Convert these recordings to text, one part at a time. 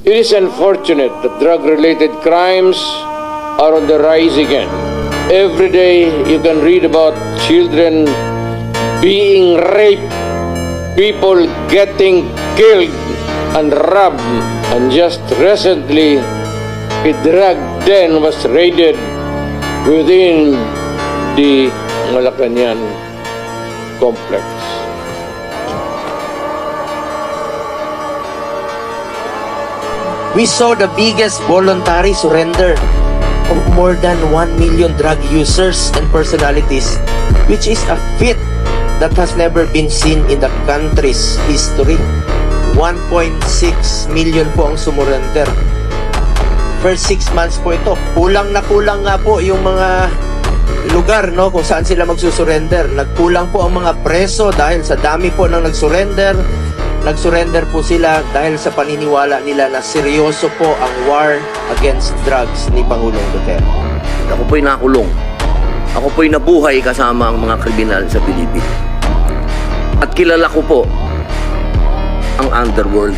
It is unfortunate that drug-related crimes are on the rise again. Every day you can read about children being raped, people getting killed and robbed, and just recently a drug den was raided within the Malacañang complex. We saw the biggest voluntary surrender of more than 1 million drug users and personalities, which is a feat that has never been seen in the country's history. 1.6 million po ang sumurrender. First 6 months po ito. Kulang na kulang nga po yung mga lugar, no, kung saan sila magsusurrender. Nagkulang po ang mga preso dahil sa dami po ng nagsurrender. Nagsurrender po sila dahil sa paniniwala nila na seryoso po ang war against drugs ni Pangulong Duterte. Ako po'y nakulong. Ako po'y nabuhay kasama ang mga kriminal sa Pilipinas. At kilala ko po ang underworld.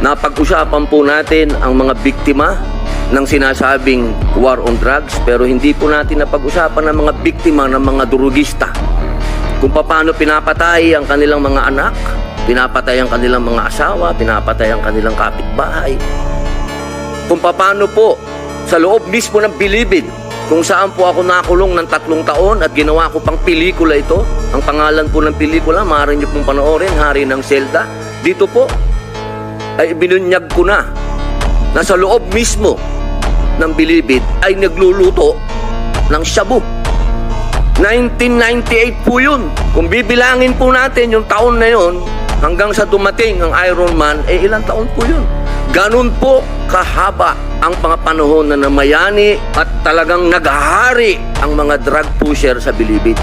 Napag-usapan po natin ang mga biktima ng sinasabing war on drugs, pero hindi po natin napag-usapan ang mga biktima ng mga durugista. Kung paano pinapatay ang kanilang mga anak, pinapatay ang kanilang mga asawa, pinapatay ang kanilang kapitbahay. Kung paano po sa loob mismo ng Bilibid, kung saan po ako nakulong ng 3 taon at ginawa ko pang pelikula ito. Ang pangalan po ng pelikula, maaari niyo pong panoorin, Hari ng Selda. Dito po ay binunyag ko na sa loob mismo ng Bilibid ay nagluluto ng shabu. 1998 po yun. Kung bibilangin po natin yung taon na yun, hanggang sa dumating ang Iron Man, ilang taon po yun. Ganun po kahaba ang mga panahon na namayani at talagang naghahari ang mga drug pusher sa Bilibid.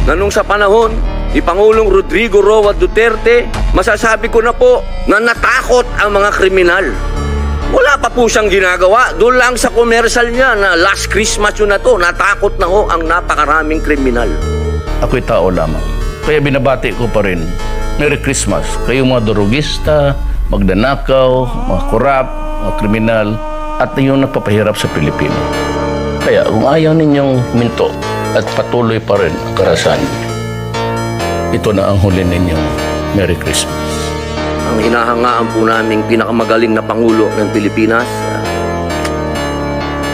Na nung sa panahon ni Pangulong Rodrigo Roa Duterte, masasabi ko na po na natakot ang mga kriminal. Wala pa po siyang ginagawa. Doon lang sa commercial niya na last Christmas yun na to, natakot na ho ang napakaraming kriminal. Ako'y tao lamang. Kaya binabati ko pa rin, Merry Christmas. Kayong mga durugista, magdanakaw, mga korap, mga kriminal, at yung nagpapahirap sa Pilipino. Kaya kung ayaw ninyong minto at patuloy pa rin ang karahasan, ito na ang huli ninyong Merry Christmas. Ang hinahangaan po naming pinakamagaling na Pangulo ng Pilipinas,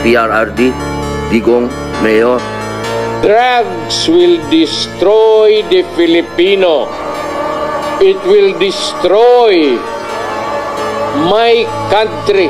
PRRD, Digong, Mayor. Drugs will destroy the Filipino. It will destroy my country.